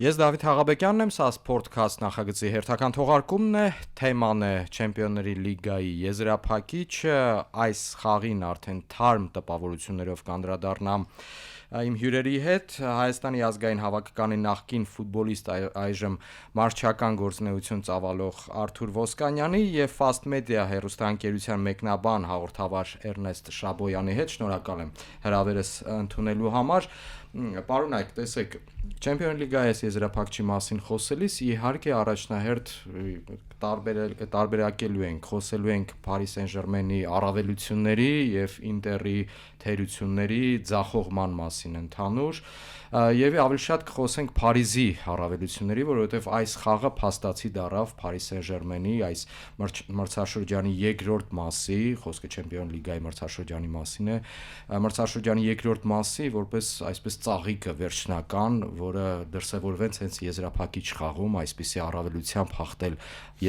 Ես Դավիթ Հաղաբեկյանն եմ, սա Սպորտքասթ նախագծի հերթական թողարկումն է, թեման է Չեմպիոնների լիգայի եզրափակիչը, այս խաղին արդեն թարմ տպավորություններով կանդրադառնամ իմ հյուրերի հետ, Հայաստանի ազգային հավաքականի նախկին ֆուտբոլիստ այժմ մարզչական գործունեություն ծավալող Արթուր Ոսկանյանի եւ Fast Media հեռուստաընկերության մեկնաբան հաղորդավար Էրնեստ Շաբոյանի հետ շնորհակալ եմ հրավերս ընդունելու համար։ Պարոն Այկ, տեսեք, Չեմպիոնների լիգայի եզրափակչի մասին խոսելիս իհարկե առաջնահերթ տարբերակելու ենք, խոսելու ենք Paris Saint-Germain-ի առավելությունների եւ Ինտերի թերությունների ձախողման մասին ընդհանուր եւ ավելի շատ կխոսենք Փարիզի առավելությունների, որովհետեւ այս խաղը փաստացի դարավ Paris Saint-Germain-ի այս մրցաշրջանի երկրորդ մասի, խոսքը Չեմպիոնների լիգայի մրցաշրջանի մասին է, մրցաշրջանի երկրորդ մասի, որպես այսպես ծաղիկը վերջնական, որը դրսևորվեց հենց եզրափակիչ խաղում, այսպիսի առավելությամբ հաղթել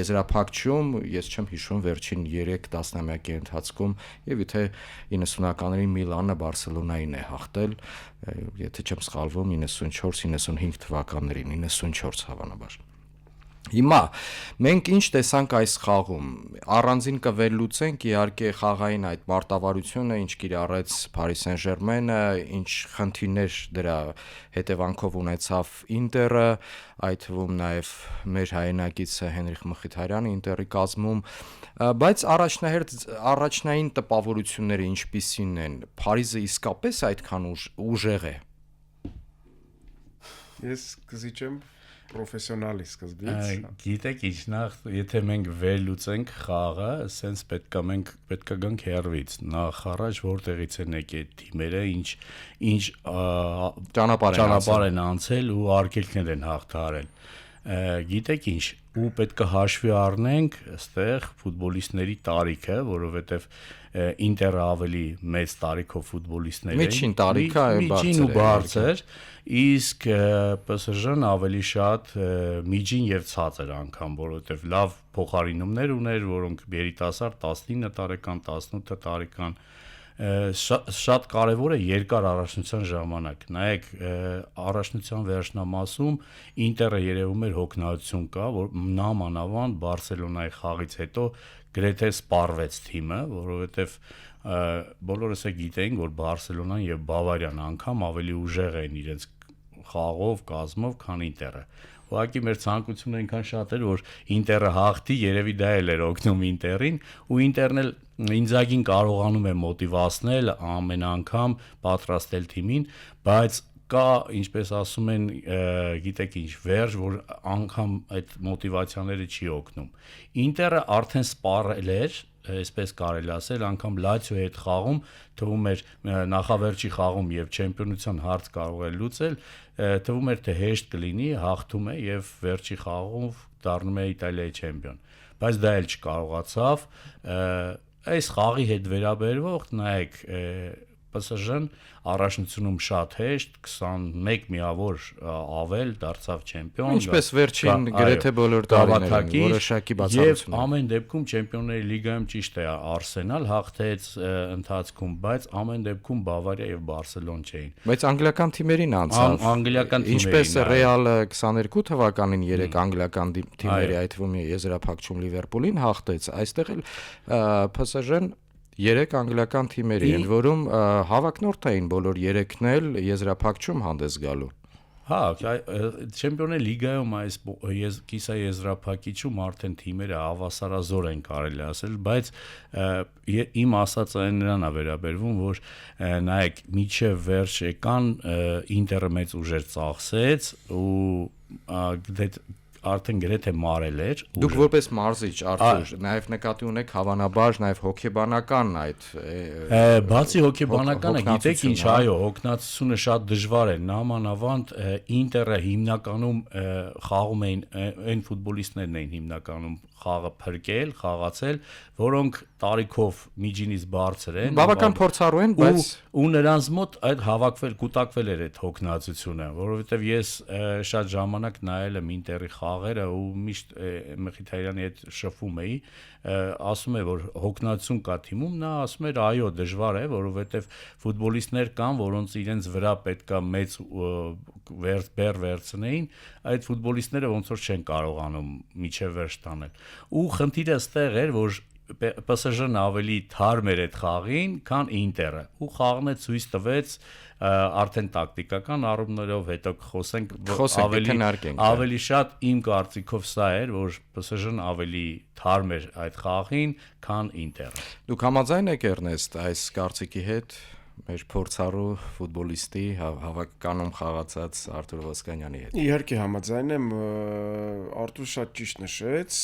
եզրափակչում, ես չեմ հիշում վերջին 3 տասնամյակի ընթացքում եւ եթե 90-ականների Միլանը Բարսելոնային է հաղթել, եթե չեմ սխալվում 94-95 թվականներին, 94 հավանաբար։ Հիմա մենք ինչ տեսանք այս խաղում, առանձին կվերլուծենք իհարկե խաղային այդ մարտավարությունը, ինչ կիրառեց Paris Saint-Germain-ը, ինչ խնդիրներ դրա հետևանքով ունեցավ Ինտերը, այդ թվում նաև մեր հայրենակիցը Հենրիխ Մխիթարյանը Ինտերի կազմում, բայց առաջնային տպավորությունները ինչպիսին են, Փարիզը իսկապես այդքան ուժեղ է։ Ես կզիջեմ պրոֆեսիոնալի սկզբից։ Գիտեք ինչ, նախ եթե մենք վերլուծենք խաղը, սենց պետք է գանք հերվից, նախ առաջ որտեղից են եկել թիմերը, ինչ ճանապարհ են անցել ու արգելքներ են հաղթահարել։ Գիտեք ինչ, ու պետք է հաշվի առնենք այստեղ ֆուտբոլիստների տարիքը, որովհետև Ինտերը ավելի մեծ տարիքով ֆուտբոլիստներ են։ Միջին տարիքը միջին ու բարձր, իսկ PSG-ն ավելի շատ միջին եւ ցածր անգամ, որովհետև լավ փոխարինումներ ուներ, որոնք երիտասարդ 19 տարեկան, 18 տարեկան շատ կարևոր է երկար առաջնության ժամանակ։ Նայեք, առաջնության վերջնամասում Ինտերը երևում էր հոգնածություն կա, որ նամանավանդ Բարսելոնայի խաղից հետո գրեթե սպառվեց թիմը, որովհետև բոլորս է գիտենք, որ Բարսելոնան եւ Բավարիան անգամ ավելի ուժեղ են իրենց խաղով, կազմով, քան Ինտերը։ Ուղղակի մեր ցանկությունը այնքան շատ էր, որ Ինտերը հաղթի, երևի դա էլ էր օգնում Ինտերին, ու Ինտերն էլ Ինձագին կարողանում է մոտիվացնել ամեն անգամ պատրաստել թիմին, բայց կա, ինչպես ասում են, գիտեք ինչ, վերջ, որ անգամ այդ մոտիվացիաները չի օգնում։ Ինտերը արդեն սպառել էր, այսպես կարելի ասել, անգամ Լացիոյի հետ խաղում թվում էր նախավերջի խաղում եւ չեմպիոնության հարց կարող է լուծել, թվում էր թե հեշտ կլինի, հաղթում է եւ վերջի խաղով դառնում է Իտալիայի չեմպիոն, բայց դա էլ չկարողացավ։ Այս խաղի հետ վերաբերվող նայեք PSG-ն առաջնությունում շատ հեշտ 21 միավոր ավել դարձավ չեմպիոն։ Ինչպես վերջին գրեթե բոլոր տարիներում որոշակի բացառություն։ Եվ ամեն դեպքում Չեմպիոնների լիգայում ճիշտ է Արսենալ հաղթեց ընթացքում, բայց ամեն դեպքում Բավարիա եւ Բարսելոն չէին։ Բայց անգլիական թիմերին անցավ։ Անգլիական թիմերին։ Ինչպես Ռեալը 22 թվականին 3 անգլիական թիմերի այդ թվում եզրափակչում Լիվերպուլին հաղթեց, այստեղ էլ PSG-ն 3 անգլիական թիմերի են, որում հավակնորդ էին բոլոր 3-ն էլ եզրափակչում հանդես գալու։ Հա, Չեմպիոնների լիգայում այս կիսաեզրափակիչում արդեն թիմերը հավասարազոր են կարելի ասել, բայց իմ ասածը նրան է վերաբերվում, որ նայեք, միջև վերջ եկան Ինտերը մեծ ուժեր ծախսեց ու արդեն գրեթե մարել էր։ Դուք որպես մարզիչ Արթուր, նաև նկատի ունեք հավանաբար նաև հոգեբանական այդ բացի հոգեբանականը, գիտեք ինչ, այո, հոգնածությունը շատ դժվար է։ Նամանավանդ Ինտերը հիմնականում խաղում էին, այն ֆուտբոլիստներն էին հիմնականում խաղը փրկել, խաղացել, որոնք տարիքով միջինից բարձր են, Բավական փորձառու են, բայց ու նրանց մոտ այդ հավաքվել, կուտակվել էր այդ հոգնածությունը, որովհետև ես շատ ժամանակ նայել եմ Ինտերի խաղերը ու միշտ Մխիթարյանի հետ շփվում էի, ասում է որ հոգնածություն կա թիմում, նա ասում էր այո, դժվար է, որովհետև ֆուտբոլիստներ կան, որոնց իրենց վրա պետքա մեծ բեր վերցնեին, այդ ֆուտբոլիստները ոնց որ չեն կարողանում միջև վերջ տանել։ Ու խնդիրը ստեղ էր, որ PSG-ն ավելի թարմ էր այդ խաղին, քան Ինտերը։ Ու խաղն է ցույց տվեց արդեն տակտիկական առումներով, հետո խոսենք ավելի շատ իմ կարծիքով սա էր, որ PSG-ն ավելի թարմ էր այդ խաղին, քան Ինտերը։ Դուք համաձայն եք Էրնեստ այս կարծիքի հետ մեր փորձառու ֆուտբոլիստի հավաքականում խաղացած Արթուր Ոսկանյանի հետ։ Իհարկե համաձայն եմ, Արթուր շատ ճիշտ նշեց,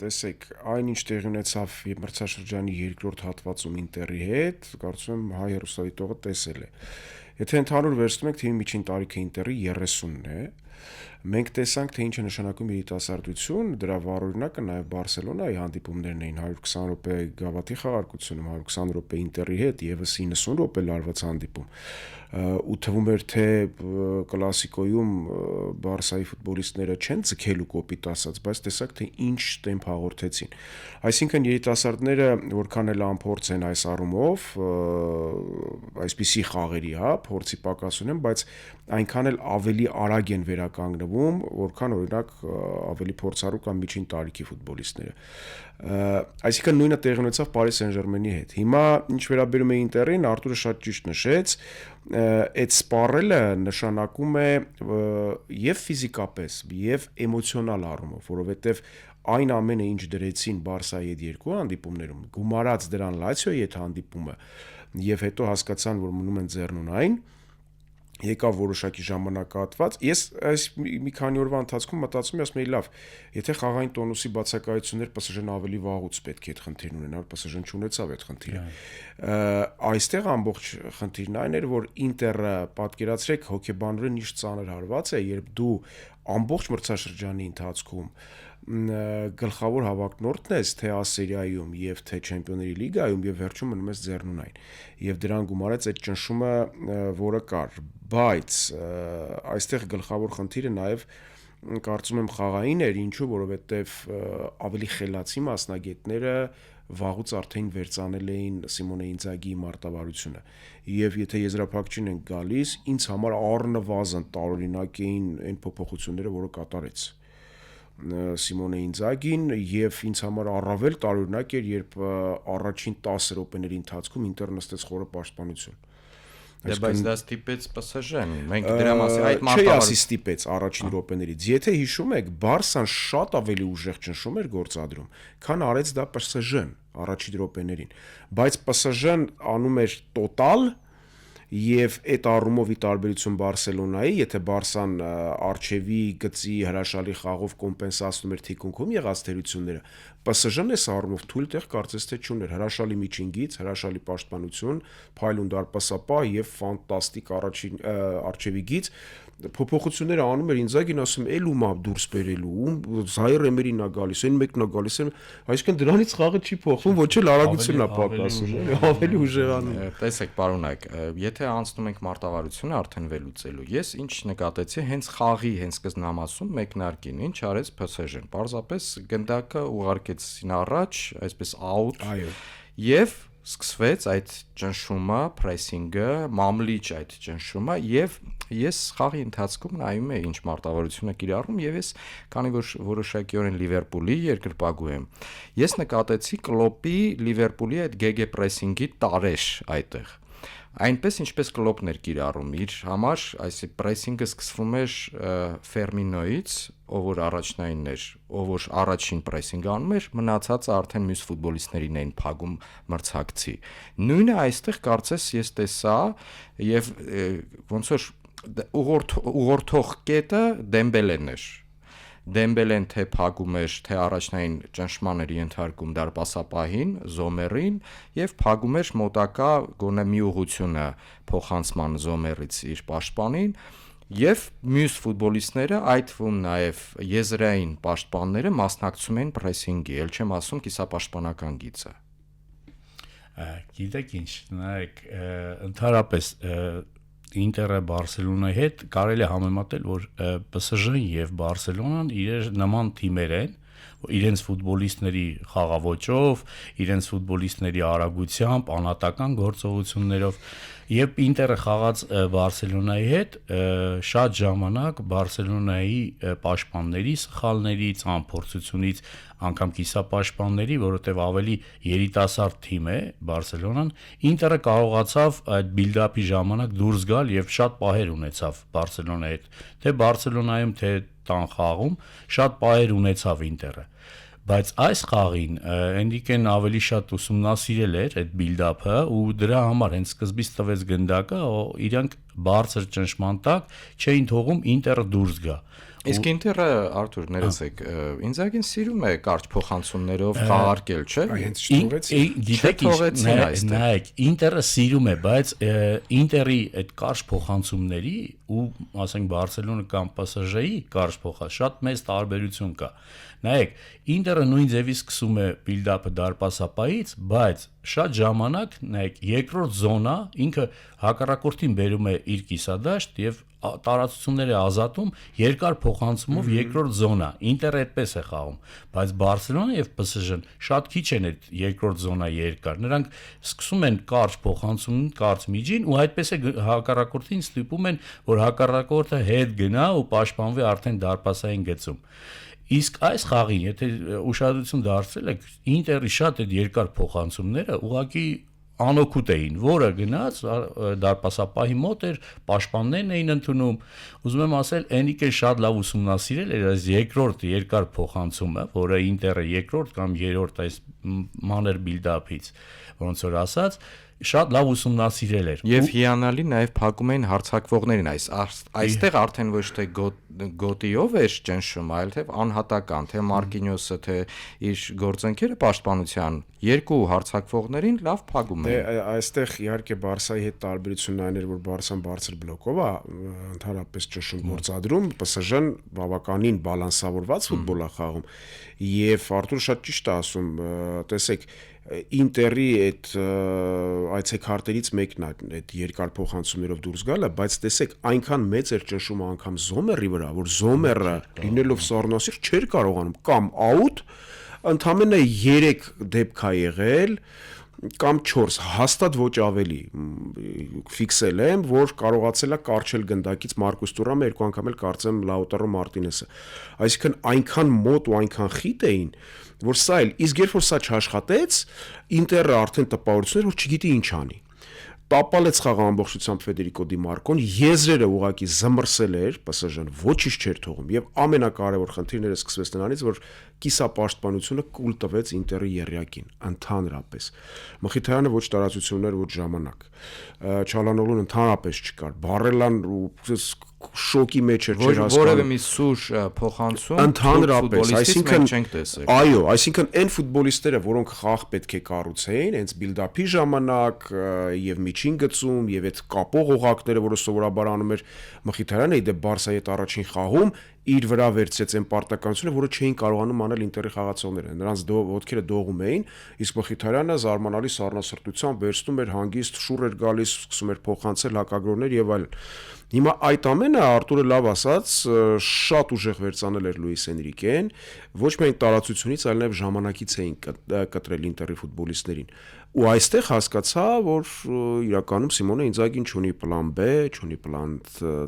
տեսեք, այնինչ տեղի ունեցավ մրցաշրջանի երկրորդ հատվածում Ինտերի հետ, կարծում եմ հայ հեռուստադիտողը տեսել է։ Եթե ընդհանուր վերցնում ենք թիմի միջին տարիքը Ինտերի 30-ն է, մենք տեսանք, թե ինչ է նշանակում երիտասարդություն, դրա վառօրինակը նաև Բարսելոնայի հանդիպումներն էին 120 րոպե գավաթի խաղարկությունում, 120 րոպե Ինտերի հետ, եւս 90 րոպե լարված հանդիպում։ Ու թվում էր, թե կլասիկոյում Բարսայի ֆուտբոլիստները չեն ձգելու կոպիտ ասած, բայց տեսակ, թե ինչ տեմպ հաղորդեցին։ Այսինքն երիտասարդները որքան էլ անփորձ են այս առումով, այսպիսի խաղերի, փորձի պակաս ունեն, բայց այնքան էլ ավելի արագ են վերականգնվում, որքան օրինակ ավելի փորձառու կամ միջին տարիքի ֆուտբոլիստները։ Այսինքն նույնը տեղի ունեցավ Paris Saint-Germain-ի հետ։ Հիմա ինչ վերաբերում է Ինտերին, Արտուրը շատ ճիշտ նշեց, այդ սպառելը նշանակում է եւ ֆիզիկապես, եւ էմոցիոնալ առումով, որովհետեւ այն ամենը, ինչ դրեցին Բարսայի հետ երկու հանդիպումներում, գումարած դրան Լացիոյի հետ հանդիպումը, եւ հետո հասկացան, որ մնում են ձեռնունային, եկավ որոշակի ժամանակահատված։ Ես այս մի քանի օրվա ընթացքում մտածում եմ, ասում եմ, լավ, եթե խաղային տոնուսի բացակայություններ PSG-ն ավելի վաղուց պետք է այդ խնդիրն ունենար, PSG-ն չունեցավ այդ խնդիրը։ Այստեղ ամբողջ խնդիրն այն էր, որ Ինտերը, պատկերացրեք, հոգեբանորեն ինչ ծանր հարված է, երբ դու ամբողջ մրցաշրջանի ընթացքում գլխավոր հավակնորդն ես թե Ասերիայում եւ թե Չեմպիոնների լիգայում եւ վերջում մնում ես ձեռնունայն եւ դրան գումարած այդ ճնշումը, որը կար, բայց այստեղ գլխավոր խնդիրը նաեւ կարծում եմ խաղային էր, ինչու, որովհետեւ ավելի խելացի մասնագետները վաղուց արդեն վերցանել էին Սիմոնե Ինձագիի մարտավարությունը եւ եթե եզրափակչին են գալիս, ինձ համար առնվազն տարօրինակ էին այն փոփոխությունները, որը կատարեց Սիմոնե Ինձագին եւ ինձ համար առավել տարօրինակ էր, երբ առաջին 10 րոպեների ընթացքում Ինտերն նստեց խորը պաշտպանություն։ Բայց դա ստիպեց PSG-ն։ Մենք դրա մասին այդ չի ասի ստիպեց առաջին րոպեներից։ Եթե հիշում եք, Բարսան շատ ավելի ուժեղ ճնշում էր գործադրում, քան արեց դա PSG-ն առաջին րոպեներին։ Բայց PSG-ն անում էր տոտալ եւ այդ առումով ի տարբերություն Բարսելոնայի, եթե Բարսան արչեվի գծի հրաշալի խաղով կոմպենսացնում էր թիկունքում եղած թերությունները, PSG-ն էս առումով թույլ տեղ կարծես թե չուներ, հրաշալի միջինգից, հրաշալի պաշտպանություն, փայլուն դարպասապահ եւ ֆանտաստիկ արչեվի գիծ փոփոխությունները անում էր Ինձագին, ասում էլ ումա դուրս բերելու, Զայր Էմերին է գալիս, այն մեկն է գալիս, այսինքն դրանից խաղը չի փոխվում, ոչ էլ արագությունն է պակասում, ավելի ուժեղանում։ Տեսեք, պարոնայք, եթե անցնում ենք մարտավարությունը արդեն վերլուծելու, ես ինչ նկատեցի հենց խաղի հենց սկզբնամասում մեկնարկին, ինչ արեց PSG-ն, պարզապես գնդակը ուղարկեցին առաջ, այսպես out, եւ սկսվեց այդ ճնշումը, պրեսինգը, մամլիճ այդ ճնշումը եւ ես խաղի ընթացքում նայում եմ ինչ մարտավարություն է կիրառում եւ ես քանի որ որոշակիորեն Լիվերպուլի երկրպագու եմ ես նկատեցի Կլոպի Լիվերպուլի այդ գեգե պրեսինգի տարեշ այդտեղ այնպես ինչպես Կլոպն էր կիրառում իր համար, այսի պրեսինգը սկսվում էր Ֆերմինոից, ով որ առաջնայինն էր, ով որ առաջին պրեսինգ անում էր, մնացածը արդեն մյուս ֆուտբոլիստներին էին փակում մրցակցի։ Նույնը այստեղ կարծես ես տեսա եւ ոնց որ ուղղորդող կետը Դեմբելեն էր։ Դեմբելեն թե փակում էր, թե առաջնային ճնշման էր ենթարկում դարպասապահին, Զոմերին եւ փակում էր մոտակա գոնե մի ուղությունը փոխանցման Զոմերից իր պաշտպանին Եվ մյուս ֆուտբոլիստները, այդ թվում նաև եզրային պաշտպանները մասնակցում են պրեսինգի, ել չեմ ասում կիսապաշտպանական գիծը։ Գիտեք ինչ, նայեք, ընդհանրապես Ինտերը Բարսելոնայի հետ կարելի է համեմատել, որ PSG-ն եւ Բարսելոնան իրար նման թիմեր են, իրենց ֆուտբոլիստների խաղաոճով, իրենց ֆուտբոլիստների արագությամբ, անհատական գործողություններով եւ Ինտերը խաղաց Բարսելոնայի հետ շատ ժամանակ Բարսելոնայի պաշտպանների սխալներից, անփորձությունից, անգամ կիսապաշտպանների, որովհետեւ ավելի երիտասարդ թիմ է Բարսելոնան, Ինտերը կարողացավ այդ բիլդափի ժամանակ դուրս գալ եւ շատ պահեր ունեցավ Բարսելոնայի հետ։ Թե Բարսելոնայում, թե տան խաղում շատ պահեր ունեցավ Ինտերը։ Բայց այս խաղին Էնրիկեն ավելի շատ ուսումնասիրել էր այդ բիլդափը ու դրա համար հենց սկզբից տվեց գնդակը, իրանք բարձր ճնշման տակ չէին թողում Ինտերը դուրս գա։ Իսկ Ինտերը, Արթուր, ներեցեք, ինձագին սիրում է կարճ փոխանցումներով խաղարկել, չէ՞։ Հենց չթողեցին։ Գիտեք ինչ, նայեք, Ինտերը սիրում է, բայց Ինտերի այդ կարճ փոխանցումների ու, ասենք, Բարսելոնա կամ PSG-ի կարճ փոխանցում շատ մեծ տարբերություն կա։ Նայեք, Ինտերը նույն ձևի սկսում է բիլդափը դարպասապայից, բայց շատ ժամանակ, նայեք, երկրորդ զոնա ինքը հակառակորդին բերում է իր կիսադաշտ եւ տարածությունները ազատում երկար փոխանցումով երկրորդ զոնա։ Ինտերը այդպես է խաղում, բայց Բարսելոնան եւ PSG-ն շատ քիչ են այդ երկրորդ զոնա երկար։ Նրանք սկսում են կարճ փոխանցում, կարճ միջին ու այդպես է հակառակորդին ստիպում են, որ հակառակորդը հետ գնա ու պաշտպանվի արդեն դարպասային գծում։ Իսկ այս խաղին, եթե ուշադրություն դարձրել եք, Ինտերի շատ այդ երկար փոխանցումները ուղղակի անօգուտ էին, որը գնաց դարպասապահի մոտ էր, պաշտպաններն էին ընդունում։ Ուզում եմ ասել, Էնրիկը շատ լավ ուսումնասիրել էր այս երկրորդ երկար փոխանցումը, որը Ինտերը երկրորդ կամ երրորդ այս մանր բիլդափից, ոնց որ ասած, շատ լավ ուսումնասիրել էր։ Եվ հիանալի նաև փակում էին հարձակվողներին, այստեղ արդեն ոչ թե գոտիով էր ճնշում, այլ թե անհատական, թե Մարկինյոսը, թե իր գործընկերը պաշտպանության երկու հարձակվողներին լավ փակում էին։ Դե այստեղ իհարկե Բարսայի հետ տարբերությունն այն էր, որ Բարսան բարձր բլոկով է ընդհանրապես ճնշում գործադրում, PSG-ն բավականին բալանսավորված ֆուտբոլ է խաղում։ Եվ Արտուր շատ ճիշտ է ասում, տեսեք, Ինտերի այդ այցեքարտերից մեկն է այդ երկար փոխանցումներով դուրս գալը, բայց տեսեք, այնքան մեծ էր ճնշումը անգամ Զոմերի վրա, որ Զոմերը լինելով սառնասիր չէր կարողանում կամ աուտ, ընդամենը 3 դեպք է եղել կամ 4 հաստատ ոչ ավելի ֆիքսել եմ, որ կարողացել է կարճել գնդակից Մարկուս Թուրամը, երկու անգամ էլ կարծեմ Լաուտարո Մարտինեսը։ Այսինքն այնքան մոտ ու այնքան խիտ էին, որ սա էլ, իսկ երբ որ սա չաշխատեց, Ինտերը արդեն տպավորություն էր, որ չգիտի ինչ անի։ Տապալեց խաղը ամբողջությամբ Ֆեդերիկո Դի Մարկոն, եզրերը ուղակի զմռսել էր, PSG-ն ոչինչ չէր թողում եւ ամենակարևոր խնդիրները սկսվեց նրանից, որ կիսապաշտպանությունը կուլ տվեց Ինտերի եռյակին, ընդհանրապես։ Մխիթարյանը ոչ տարածություններ, ոչ ժամանակ։ Չալանօղլուն ընդհանրապես չկար։ Բարելան շոկի մեջ էր, չէր հասկանում։ Որևէ մի սուր փոխանցում ընդհանրապես, այսինքն չենք տեսել։ Այո, այսինքն այն ֆուտբոլիստները, որոնք խաղ պետք է կառուցեին, հենց բիլդափի ժամանակ եւ միջին գծում եւ այդ կապող օղակները, որը սովորաբար անում էր Մխիթարյանը, իդե Բարսայի հետ առաջին խաղում իր վրա վերցրեց այն պարտականությունը, որը չէին կարողանում անել Ինտերի խաղացողները։ Նրանց ոտքերը դողում էին, իսկ Մխիթարյանը զարմանալի սառնասրտությամբ վերցնում էր հանգիստ, շուռ էր գալիս, սկսում էր փոխանցել հակագրոներ եւ այլն։ Հիմա այդ ամենը Արտուրը լավ ասաց, շատ ուժեղ վերցանել էր Լուիս Էնրիկեն, ոչ միայն տարածությունից, այլ նաև ժամանակից էին կտրել Ինտերի ֆուտբոլիստներին։ Ու այստեղ հասկացա, որ իրականում Սիմոնը Ինձագին չունի պլան B, չունի պլան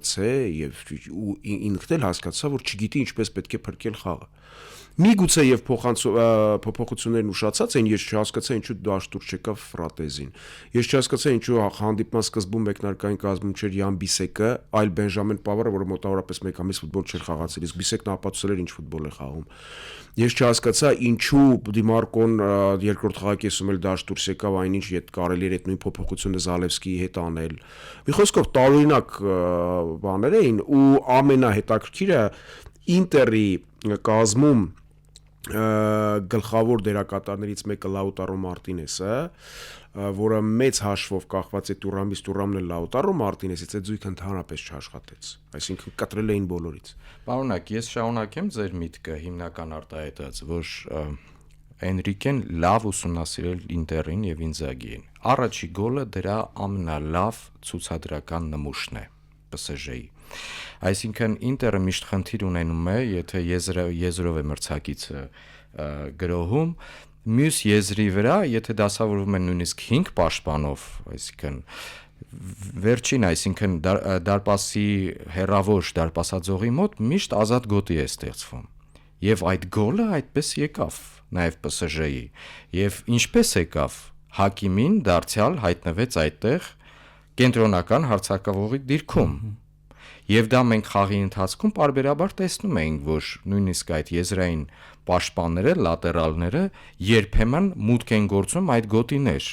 C եւ ինքն էլ հասկացա, որ չգիտի ինչպես պետք է փրկել խաղը։ Միգուցե եւ փոփոխություններն ուշացած են, ես չհասկացա ինչու դաշտուր չեկավ Ֆրատեզին։ Ես չհասկացա ինչու հանդիպման սկզբում մեկնարկային կազմում չէր Յան Բիսեկը, այլ Բենժամին Պավարը, որը մոտավորապես մեկ ամիս ֆուտբոլ չէր խաղացել, իսկ Բիսեկն ապացուցել էր ինչ ֆուտբոլ է խաղում։ Ես չհասկացա ինչու Դիմարկոն երկրորդ խաղակեսում էլ դաշտուրս եկավ, այնինչ իդ կարելի էր այդ նույն փոփոխությունը Զալևսկիի հետ անել։ Մի խոսքով տարօրինակ բաներ էին ու ամենահետաքրքիրը Ինտերի կազմում գլխավոր դերակատարներից մեկը Լաուտարո Մարտինեսը որը մեծ հաշվով կախված է Տուրամից, Տուրամն էլ Լաուտարո Մարտինեսից, այդ զույգը ընդհանրապես չաշխատեց, այսինքն կտրել էին բոլորից։ Պարոնակ, ես շարունակեմ ձեր միտքը հիմնական արտահայտած, որ Էնրիկեն լավ ուսումնասիրել Ինտերին եւ Ինզագիին։ Առաջի գոլը դրա ամենալավ ցուցադրական նմուշն է PSG-ի։ Այսինքն Ինտերը միշտ խնդիր ունենում է, եթե եզրով է մրցակիցը գրոհում, մյուս եզրի վրա, եթե դասավորվում են նույնիսկ 5 պաշտպանով, այսինքն վերջին, այսինքն դարպասի հերավոր դարպասաձողի մոտ միշտ ազատ գոտի է ստեղծվում։ Եվ այդ գոլը այդպես եկավ նաև PSG-ի։ Եվ ինչպես եկավ, Հակիմին դարձյալ հայտնվեց այդտեղ կենտրոնական հարձակվողի դիրքում։ Եվ դա մենք խաղի ընթացքում պարբերաբար տեսնում էինք, որ նույնիսկ այդ եզրային պաշտպանները, լատերալները երբեմն մուտք են գործում այդ գոտիներ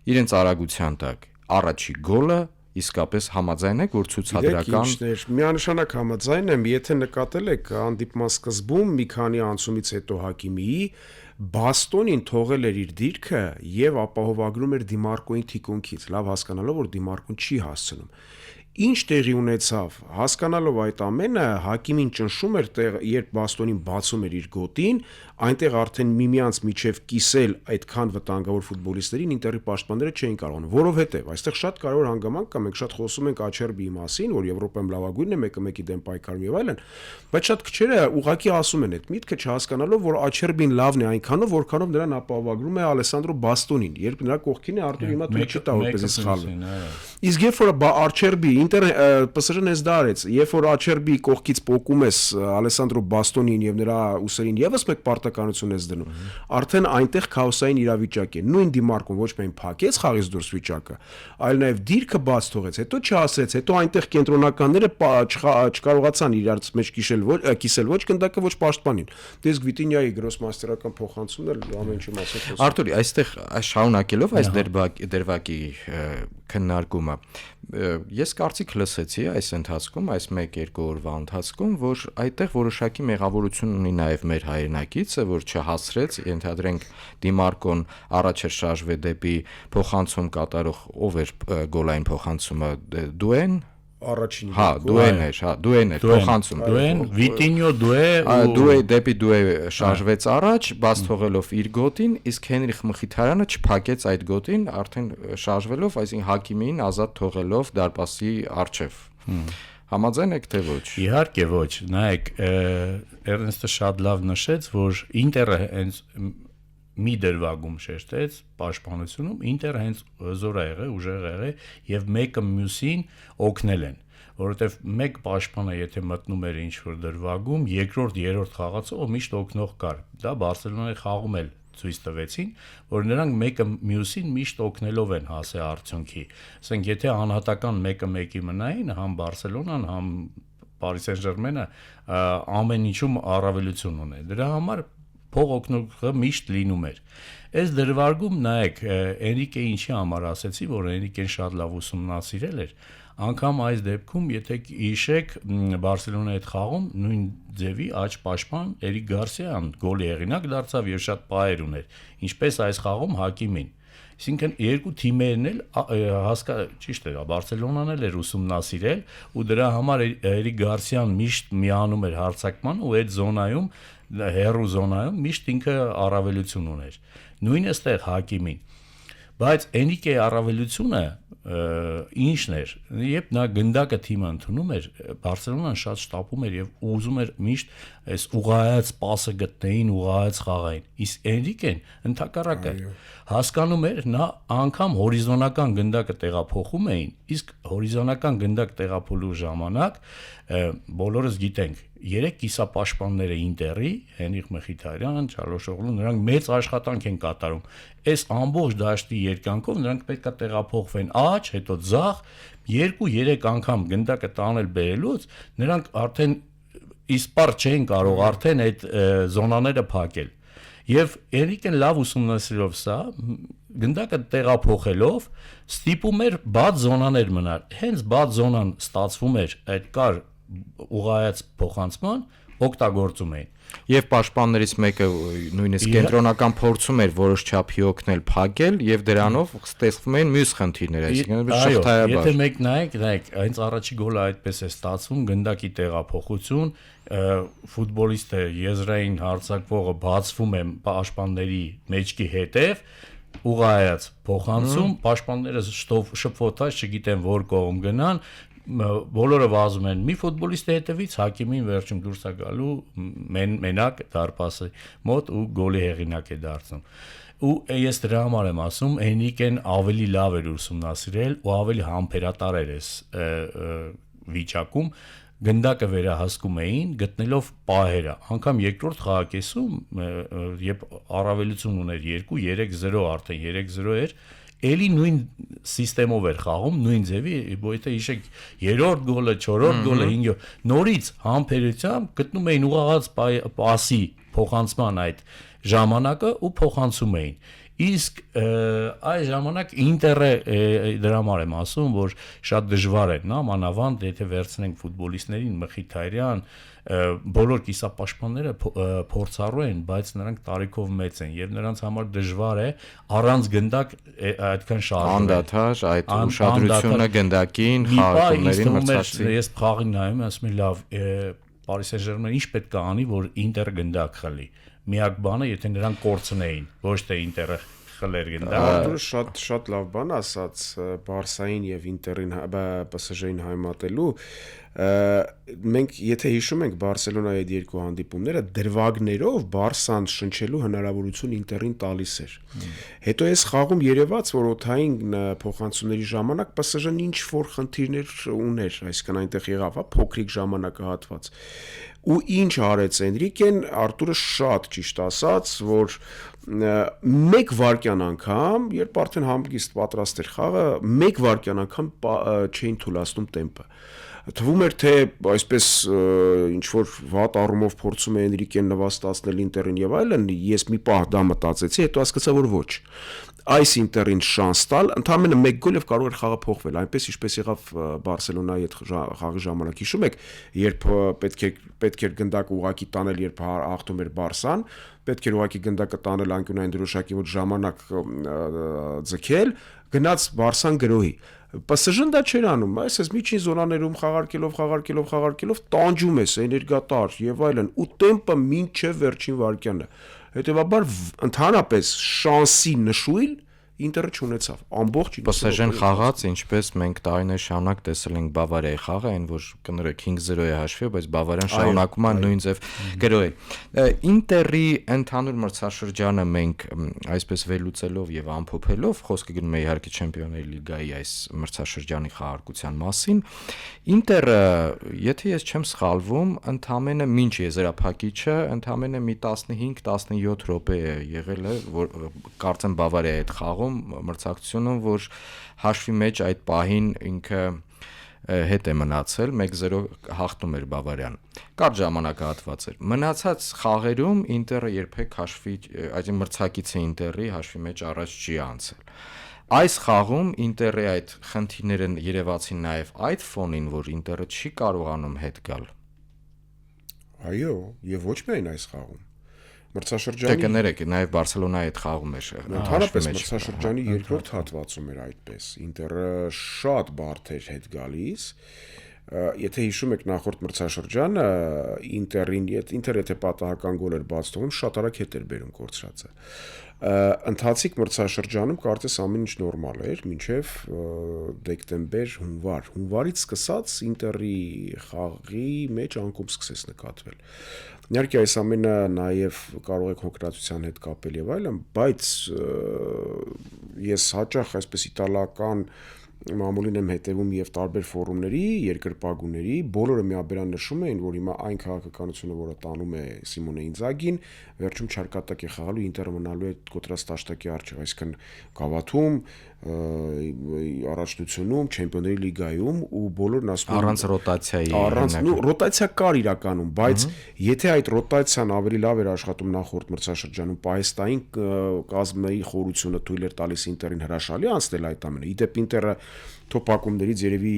իրենց արագության տակ։ Առաջի գոլը իսկապես համաձայն եք, որ ցուցադրական միանշանակ համաձայն եմ, եթե նկատել եք հանդիպման սկզբում մի քանի անցումից հետո Հակիմիի Բաստոնին թողել էր իր դիրքը եւ ապահովագրում էր Դիմարկոյին թիկունքից, լավ հասկանալով, որ Դիմարկոն չի հասցնում։ Ինչ տեղի ունեցավ, հասկանալով այդ ամենը, Հակիմին ճնշում էր, երբ Բաստոնին բացում էր իր գոտին, այնտեղ արդեն միմյանց միջև կիսել այդքան վտանգավոր ֆուտբոլիստերին Ինտերի պաշտպանները չէին կարողանում, որովհետև այստեղ շատ կարևոր հանգամանք կա, մենք շատ խոսում ենք Աչերբիի մասին, որ Եվրոպայում լավագույնն է, մեկը մեկի դեմ պայքարում եւ այլն, բայց շատ քչերը ուղղակի ասում են այդ միտքը չհասկանալով, որ Աչերբին լավն է այնքանով, որքանով նրան ապահովագրում է Ալեսանդրո Բաստոնին, երբ նրա կողքին է Արտուր հիմա թույլ չտա որպեսզի սխալվի։ Իսկ երբ որ Աչերբի Ինտերը PSG-ն էս դա արեց, երբ որ Աչերբի կողքից պոկում ես Ալեսանդրո Բաստոնին եւ նրա ուսերին եւս մեկ պարտականություն ես դնում, արդեն այնտեղ քաոսային իրավիճակ է։ Նույն Դիմարկոն ոչ միայն փակեց խաղից դուրս վիճակը, այլ նաեւ դիրքը բաց թողեց, հետո չհասրեց, հետո այնտեղ կենտրոնականները չկարողացան իրարից մեջ կիսել ոչ գնդակը, ոչ պաշտպանին։ Դե իսկ Վիտինյայի գրոսմաստերական փոխանցումն էլ ամեն ինչի մասին։ Արտուրի, այստեղ շարունակելով այս դերվակի քննարկումը, ես կարծիք լսեցի այս ընթացքում, այս 1-2 օրվա ընթացքում, որ այդտեղ որոշակի մեղավորություն ունի նաև մեր հայրենակիցը, որ չհասրեց, ենթադրենք Դիմարկոն առաջ էր շարժվել դեպի փոխանցում կատարող, ով էր գոլային փոխանցումը, Դուեն առաջին դուեն էր փոխանցում դուեն Վիտինյո դուե դեպի դուե շարժվեց առաջ բաց թողելով իր գոտին, իսկ Հենրիխ Մխիթարյանը չփակեց այդ գոտին, արդեն շարժվելով, այսինքն Հակիմին ազատ թողելով դարպասի առջև։ Համաձայն եք թե ոչ։ Իհարկե ոչ, նայեք, Էրնեստը շատ լավ նշեց, որ Ինտերը հենց մի դերվագում շեշտեց պաշտպանությունում, Ինտերը հենց զոր է եղել, ուժեղ է եղել եւ մեկը մյուսին օգնել են, որովհետեւ մեկ պաշտպանը եթե մտնում էր ինչ-որ դերվագում, երկրորդ, երրորդ խաղացողը միշտ օգնող կար։ Դա Բարսելոնայի խաղում էլ ցույց տվեցին, որ նրանք մեկը մյուսին միշտ օգնելով են հասել արդյունքի։ Ասենք եթե անհատական մեկը մեկի մնային, համ Բարսելոնան, համ Paris Saint-Germain-ը ամեն ինչում առավելություն ունեն։ Դրա համար փողօգնողը միշտ լինում էր։ Այս դրվարգում նայեք, Էնրիկե ինչի համար ասեցի, որ Էնրիկեն շատ լավ ուսումնասիրել էր, անգամ այս դեպքում, եթե հիշեք, Բարսելոնայի հետ խաղում նույն ձևի աջ պաշտպան Էրիկ Գարսիան գոլի հեղինակ դարձավ եւ շատ պահեր ուներ, ինչպես այս խաղում Հակիմին։ Այսինքն երկու թիմերն էլ ճիշտ է, Բարսելոնան էլ էր ուսումնասիրել ու դրա համար Էրիկ Գարսիան միշտ միանում էր հարձակման ու այդ զոնայում հերու զոնայում միշտ ինքը առավելություն ուներ։ Նույնը ստեղ Հակիմին։ Բայց Էնրիկեի առավելությունը ինչն էր, երբ նա գնդակը թիմը ընդունում էր, Բարսելոնան շատ շտապում էր եւ ուզում էր միշտ այս ուղղայած պասը գտնեին, ուղղայած խաղային։ Իսկ Էնրիկեն ընդհակառակը հասկանում էր, նա անգամ հորիզոնական գնդակը տեղափոխում էին, իսկ հորիզոնական գնդակ տեղափոխելու ժամանակ բոլորս գիտենք, 3 կիսապաշտպանները Ինտերի, Հենրիխ Մխիթարյան, Չարլոշօղլու, նրանք մեծ աշխատանք են կատարում։ Այս ամբողջ դաշտի երկայնքով նրանք պետք է տեղափոխվեն աջ, հետո ձախ, 2-3 անգամ գնդակը տանել բերելուց, նրանք արդեն իսպար չեն կարող արդեն այդ զոնաները փակել։ Եվ Էնրիկեն լավ ուսումնասիրելով սա, գնդակը տեղափոխելով ստիպում էր բաց զոնաներ մնալ։ Հենց բաց զոնան ստացվում էր այդ կար ուղղայած փոխանցման օգտագործում էին։ Եվ պաշտպաններից մեկը նույնիսկ կենտրոնական փորձում էր որոշ չափի օգնել փակել եւ դրանով ստեղծվում են մյուս խնդիրներ, այսինքն շղթայաբար։ Եթե մեկ նայեք, հենց առաջի գոլը այդպես է ստացվում, գնդակի տեղափոխություն, ֆուտբոլիստը եզրային հարձակվողը բացվում է պաշտպանների մեջքի հետև, ուղղայած փոխանցում, պաշտպանները շփոթած չգիտեն որ կողմ գնան, բոլորը վազում են մի ֆուտբոլիստի հետևից, հակիմին վերջում դուրս է գալու մենակ դարպասի մոտ ու գոլի հեղինակ է դարձնում։ Ու ես դրա համար եմ ասում, Հենրիկեն ավելի լավ էր ուսումնասիրել ու ավելի համբերատար էր այս վիճակում, գնդակը վերահսկում էին գտնելով պահերը, անգամ երկրորդ խաղակեսում, երբ առավելություն ուներ 2-3-0 արդեն 3-0 էր, էլի նույն սիստեմով էր խաղում, նույն ձևի, եթե հիշեք, երրորդ գոլը, չորրորդ գոլը, հինգերորդ, նորից համբերությամբ գտնում էին ուղղված պասի փոխանցման այդ ժամանակը ու փոխանցում էին։ Իսկ այս ժամանակ Ինտերը դրա համար եմ ասում, որ շատ դժվար է, մանավանդ եթե վերցնենք ֆուտբոլիստներին Մխիթարյան, բոլոր կիսապաշտպանները փորձառու են, բայց նրանք տարիքով մեծ են եւ նրանց համար դժվար է առանց գնդակ այդքան շարժվել։ Անդադար այդ ուշադրությունը գնդակին, խաղացումներին մրցակցի։ Ես խաղին նայում եմ, ասում եմ լավ, Paris Saint-Germain ինչ պետք է անի, որ Ինտերը գնդակ խլի։ Միակ բանը, եթե նրանք կորցնեին, ոչ թե Ինտերը խլեր գնդակ։ Շատ լավ բան ասաց Բարսային եւ Ինտերին, PSG-ին հայմատելու։ Մենք եթե հիշում ենք Բարսելոնայի այդ երկու հանդիպումները, դրվագներով Բարսան շնչելու հնարավորություն Ինտերին տալիս էր։ Հետո այս խաղում երևաց, որ օթային փոխանցումների ժամանակ PSG-ն ինչ որ խնդիրներ ուներ, այսինքն այնտեղ եղավ, փոքրիկ ժամանակահատված։ Ու ինչ արեց Էնրիկեն, Արտուրը շատ ճիշտ ասաց, որ մեկ վայրկյան անգամ, երբ արդեն հանգիստ պատրաստ էր խաղը, մեկ վայրկյան անգամ չէին թույլատնում տեմպը։ Թվում էր թե այսպես ինչ որ վատ առումով փորձում է Էնրիկեն նվաստացնել Ինտերին եւ այլն, ես մի պահ դա մտածեցի, հետո հասկացա, որ ոչ։ Այս Ինտերին շանս տալ, ընդամենը մեկ գոլով կարող էր խաղը փոխվել, այնպես ինչպես եղավ Բարսելոնայի հետ խաղի ժամանակ, հիշում եք, երբ պետք էր գնդակը ուղակի տանել, երբ հաղթում էր Բարսան, պետք էր ուղակի գնդակը տանել անկյունային դրոշակի մոտ ժամանակ ձգել, գնաց Բարսան գրոհի։ PSG-ն դա չէր անում, այս միջին զոնաներում խաղարկելով տանջում ես էներգատար եւ այլն, ու տեմպը մինչեւ վերջին վայրկյանը։ Հետևաբար ընդհանրապես շանսի նշույլ Ինտերը չունեցավ, ամբողջ PSG-ն խաղաց, ինչպես մենք տարիներ շարունակ տեսել ենք Բավարիայի խաղը, այն որ կներեք 5-0 է հաշվի, բայց Բավարիան շարունակում է նույն ձև գրոհել։ Ինտերի ընդհանուր մրցաշրջանը մենք այսպես վերլուծելով եւ ամփոփելով, խոսքը գնում է իհարկե Չեմպիոնների լիգայի այս մրցաշրջանի խաղարկության մասին, Ինտերը, եթե ես չեմ սխալվում, ընդամենը մինչ եզրափակիչը, ընդամենը մի 15-17 րոպե է եղել է, որ կարծեմ Բավարիայի հետ խաղում մրցակցությունում, որ հաշվի մեջ այդ պահին ինքը հետ է մնացել, 1-0 հաղթում էր Բավարիան։ Կարճ ժամանակահատված էր։ Մնացած խաղերում Ինտերը երբեք հաշվի, այսինքն մրցակիցը Ինտերի հաշվի մեջ առաջ չի անցել։ Այս խաղում Ինտերի այդ խնդիրները երևացին նաև այդ ֆոնին, որ Ինտերը չի կարողանում հետ գալ։ Այո, եւ ոչ միայն այս խաղում։ Մրցաշրջանի կներեք, նաև Բարսելոնայի հետ խաղում էր։ Ընդհանրապես մրցաշրջանի երկրորդ հատվածում էր այդպես։ Ինտերը շատ բարդ էր հետ գալիս։ Եթե հիշում եք նախորդ մրցաշրջանը, Ինտերը եթե պատահական գոլ էր բաց թողում, շատ արագ հետ էր բերում կորցրածը։ Ընթացիկ մրցաշրջանում կարծես ամեն ինչ նորմալ էր, մինչև դեկտեմբեր, հունվարից սկսած Ինտերի խաղի մեջ անկում սկսեց նկատվել։ Իհարկե այս ամենը նաև կարող եք հոգրածության հետ կապել եւ այլն, բայց ես հաճախ այսպես իտալական մամուլին եմ հետևում եւ տարբեր ֆորումների, երկրպագուների, բոլորը միաբերան նշում էին, որ հիմա այն քաղաքականությունը, որը տանում է Սիմոնե Ինզագին, վերջում չարկատակ է խաղալու, Ինտերը մնալու է կոտրած տաշտակի առջև, այսինքն գավաթում առաջնությունում, Չեմպիոնների լիգայում ու բոլորն ասում են Առանց ռոտացիայի։ ռոտացիա կար իրականում, բայց եթե այդ ռոտացիան ավելի լավ էր աշխատում նախորդ մրցաշրջանում, պահեստային կազմի խորությունը թույլ էր տալիս Ինտերին հրաշալի անցնել այդ ամենը։ Իդեպ Ինտերը թոփակումներից երևի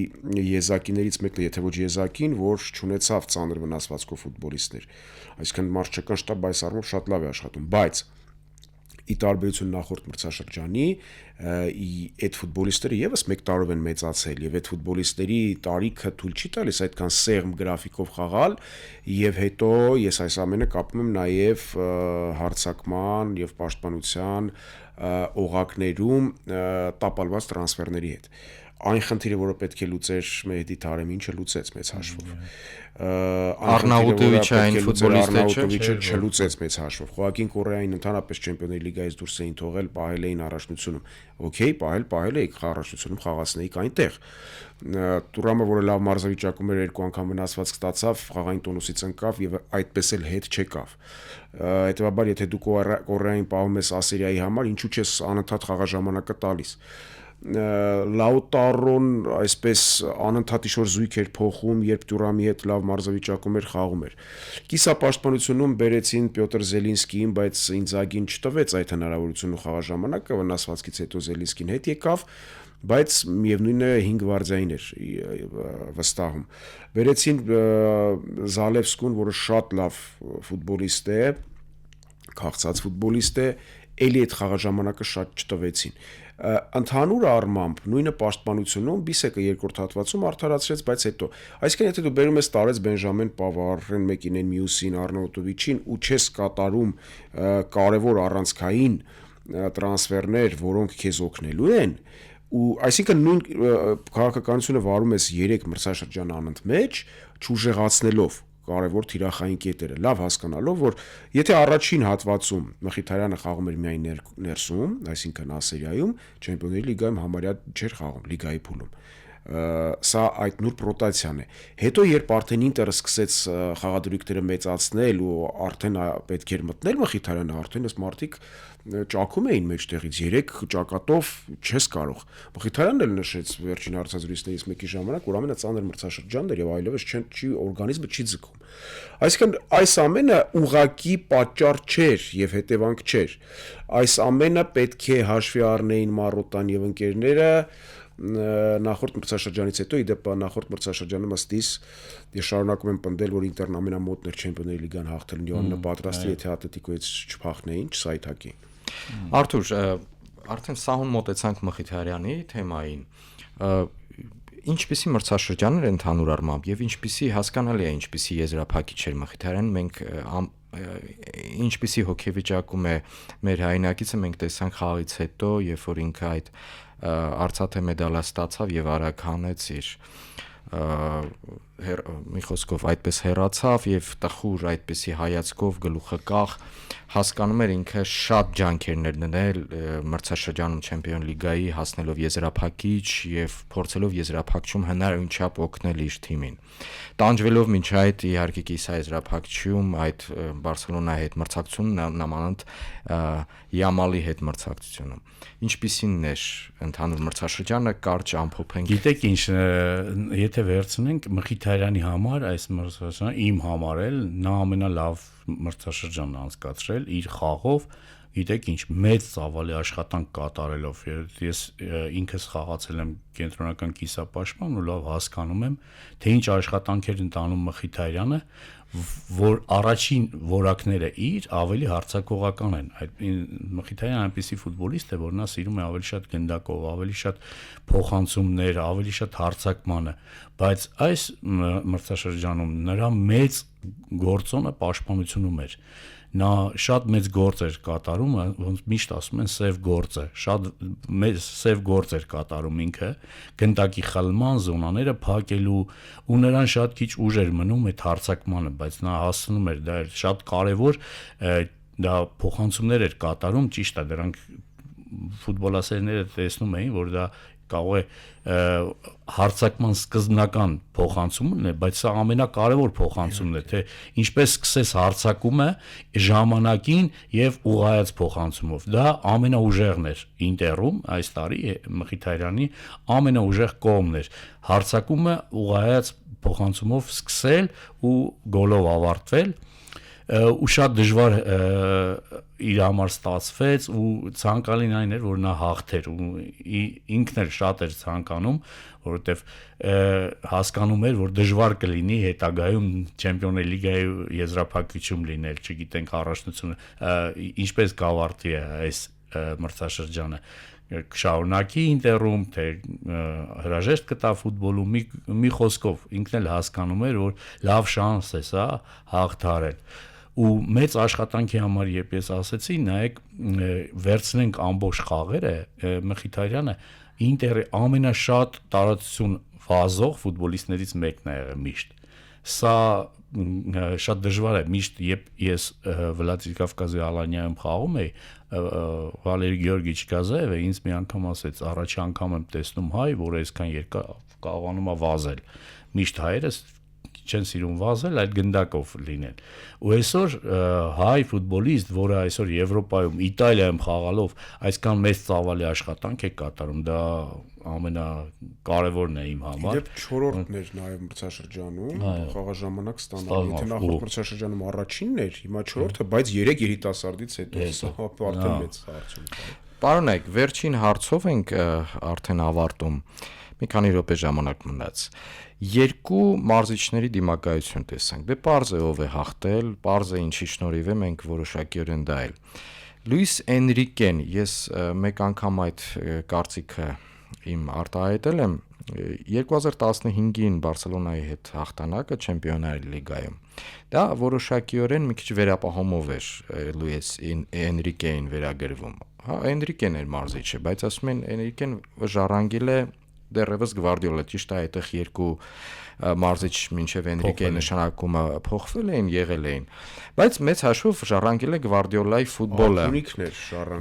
եզակիներից մեկն է, եթե ոչ եզակին, որ չունեցավ ծանր վնասվածքով ֆուտբոլիստներ։ Այսինքն մարզչական շտաբը այս առումով շատ լավ է աշխատում, բայց ի տարբերություն նախորդ մրցաշրջանի, այդ ֆուտբոլիստները եւս 1 տարով են մեծացել եւ այդ ֆուտբոլիստների տարիքը թույլ չի տալիս այդքան սեղմ գրաֆիկով խաղալ եւ հետո ես այս ամենը կապում եմ նաեւ հարձակման եւ պաշտպանության օղակներում տապալված տրանսֆերների հետ։ Այն խնդիրը, որը պետք է լուծեր Մեհդի Թարեմին, չլուծեց մեծ հաշվով։ Արնաուտովիչը այն ֆուտբոլիստը չլուծեց մեծ հաշվով։ Խոակին Կորեային ընդհանրապես Չեմպիոնների լիգայից դուրս էին թողել, պահել էին առաջնությունում։ Okay, պահել էիք առաջնությունում, խաղացնեիք այնտեղ։ Տուրամը, որը լավ մարզավիճակում էր, 2 անգամ վնասված ստացավ, խաղային տոնուսից ընկավ եւ այդպես էլ հետ չեկավ։ Հետեւաբար, եթե դու Կորեային պահում ես Ասիրիայի համար, ինչու՞ չես անընդհատ խաղաժամանակը տալիս։ Լաուտարոն այսպես անընդհատ ինչ-որ զույգ էր փոխում, երբ Տուրամի հետ լավ մարզավիճակում էր, խաղում էր։ Կիսապաշտպանությունում բերեցին Պյոտր Զելինսկիին, բայց Ինձագին չտվեց այդ հնարավորությունը խաղաժամանակը, վնասվածքից հետո Զելինսկին հետ եկավ, բայց միևնույնն է 5 վարձային էր վստահում։ Բերեցին Զալևսկուն, որը շատ լավ ֆուտբոլիստ է, քաղցած ֆուտբոլիստ է, էլի այդ խաղաժամանակը շատ չտվեցին։ Ընդհանուր առմամբ նույնը պաշտպանությունում Բիսեկը երկրորդ հատվածում արդարացրեց, բայց հետո այսինքն եթե դու բերում ես տարեց Բենժամեն Պավարեն մեկին են մյուսին Արնաուտովիչին ու չես կատարում կարևոր առանցքային տրանսֆերներ, որոնք քեզ օգնելու են ու այսինքն նույն քաղաքականությունը վարում ես 3 մրցաշրջան անընդմեջ չուժեղացնելով կարևոր թիրախային կետերը, լավ հասկանալով, որ եթե առաջին հատվածում Մխիթարյանը խաղում էր միայն ներսում, այսինքն Ասիրիայում, Չեմպիոնների լիգայում համարյա չէր խաղում, լիգայի փուլում։ Սա այդ նուրբ ռոտացիան է։ Հետո երբ արդեն Ինտերը սկսեց խաղադրույքները մեծացնել ու արդեն պետք էր մտնել Մխիթարյանը, արդեն այս մարտիկ ճակում էին մեջտեղից 3 ճակատով չես կարող։ Մխիթարյանն էլ նշեց վերջին հարցազրույցներից մեկի ժամանակ, որ ամենածանր մրցաշրջանն էր եւ այլևս չի օրգանիզմը չի ձգում։ Այսինքն այս ամենը ուղակի պատճառ չէր եւ հետևանք չէր։ Այս ամենը պետք է հաշվի առնեին Մարոտան եւ ընկերները նախորդ մրցաշրջանից հետո իդեպ նախորդ մրցաշրջանը մստից ես շարունակում եմ պնդել, որ Ինտերն ամենամոտն էր Չեմպիոնների լիգան հաղթելն եւ պատրաստ է եթե Ատլետիկոից չփախնեին, չսայթակեին։ Արթուր, արդեն սահուն մոտեցանք Մխիթարյանի թեմային։ Ինչպիսի մրցաշրջան էր ընդհանուր առմամբ եւ ինչպիսի հասկանալի է, ինչպիսի եզրափակիչ էր Մխիթարյանը, մենք ինչպիսի հոգեվիճակում է մեր հայրենակիցը, մենք տեսանք խաղից հետո, երբ որ ինքը այդ արծաթե մեդալը ստացավ եւ արագ հանեց իր մի խոսքով այդպես հեռացավ եւ տխուր այդպեսի հայացքով գլուխը կախ հասկանում էր ինքը շատ ջանքերներ դնել մրցաշրջանում Չեմպիոն լիգայի հասնելով եզրափակիչ եւ փորձելով եզրափակչում հնարավորին չափ օգնել իր թիմին տանջվելով մինչ այդ իհարկե կիսա եզրափակչում այդ Բարսելոնայի հետ մրցակցությունը նամանտ Յամալի հետ մրցակցությունը ինչպիսին էր ընդհանուր մրցաշրջանը կարճ ամփոփենք գիտեք ինչ եթե վերցնենք Մխիթարյանի համար այս մրցաշրջանը իմ համար էլ նա ամենալավ մրցաշրջանն անցկացրել իր խաղով գիտեք ինչ մեծ ծավալի աշխատանք կատարելով ես ինքս խաղացել եմ կենտրոնական կիսապաշտպան ու լավ հասկանում եմ թե ինչ աշխատանքեր ընտանում Մխիթարյանը որ առաջին որակները իր ավելի հարցակողական են այդ Մխիթարյանը այնպիսի ֆուտբոլիստ է որ նա սիրում է ավելի շատ գնդակով ավելի շատ փոխանցումներ ավելի շատ հարցակմանը բայց այս մրցաշրջանում նրա մեծ գործոնը պաշտպանությունում էր նա շատ մեծ գործ էր կատարում ոնց միշտ ասում են սև գործ է շատ մեծ սև գործ էր կատարում ինքը գնդակի խլման զոնաները փակելու ու նրան շատ քիչ ուժ էր մնում այդ հարցակմանը բայց նա հասնում էր դա էր շատ կարևոր դա փոխանցումներ էր կատարում ճիշտ է դրանք ֆուտբոլասերները տեսնում էին որ դա կարող է հարցակման սկզբնական փոխանցումն է, բայց սա ամենակարևոր փոխանցումն է, թե ինչպես սկսես հարցակումը ժամանակին եւ ուղղայած փոխանցումով։ Դա ամենաուժեղն էր Ինտերում այս տարի Մխիթարյանի ամենաուժեղ կողմն էր։ Հարցակումը ուղղայած փոխանցումով սկսել ու գոլով ավարտվել ու շատ դժվար իր համար ստացվեց ու ցանկալին այն էր որ նա հաղթեր ու ինքն էլ շատ էր ցանկանում որովհետև հասկանում էր որ դժվար կլինի հետագայում Չեմպիոններ լիգայի եզրափակիչում լինել, չգիտենք առաջնությունը ինչպես կավարտի այս մրցաշրջանը կշարունակի Ինտերում թե հրաժեշտ կտա ֆուտբոլում մի խոսքով ինքն էլ հասկանում էր որ լավ շանս է սա հաղթարել ու մեծ աշխատանքի համար երբ ես ասեցի նայեք վերցնենք ամբողջ խաղերը Մխիթարյանը Ինտերի ամենաշատ տարածություն վազող ֆուտբոլիստներից մեկն է եղել միշտ սա շատ դժվար է միշտ երբ ես Վլադիկավկազի Ալանիայում խաղում էի Վալերի Գեորգիչ Գազաևը ինձ մի անգամ ասեց առաջի անգամ եմ տեսնում հայ որ այսքան երկար կարողանում է վազել միշտ հայերս չեն սիրում վազել այդ գնդակով լինեն ու այսօր հայ ֆուտբոլիստ որը այսօր Եվրոպայում Իտալիայում խաղալով այսքան մեծ ծավալի աշխատանք է կատարում դա ամենակարևորն է իմ համար Իդեպ 4-րդն էր նաև մրցաշրջանում խաղաժամանակ ստանալ եթե նախորդ մրցաշրջանում առաջինն էր հիմա 4-րդը բայց 3 երիտասարդից հետո սա արդեն մեծ արդյունք է Պարոնայք վերջին հարցով ենք արդեն ավարտում մի քանի րոպե ժամանակ մնաց Երկու մարզիչների դիմակայություն տեսանք։ Դե պարզ է ով է հաղթել, պարզ է ինչի շնորհիվ է մենք որոշակիորեն դա էլ։ Լուիս Էնրիկեն, ես մեկ անգամ այդ կարծիքը իմ արտահայտել եմ 2015-ին Բարսելոնայի հետ հաղթանակը Չեմպիոններ լիգայում։ Դա որոշակիորեն մի քիչ վերապահումով էր Լուիս Էնրիկեին վերագրվում։ Հա, Էնրիկեն էր մարզիչը, բայց ասում են Էնրիկեն ժառանգել է դեռևս Գվարդիոլա ճիշտ է այդտեղ երկու մարզիչ մինչև Էնրիկեի նշանակումը փոխվել էին եղել էին բայց մեծ հաշվով ժառանգել է Գվարդիոլայի ֆուտբոլը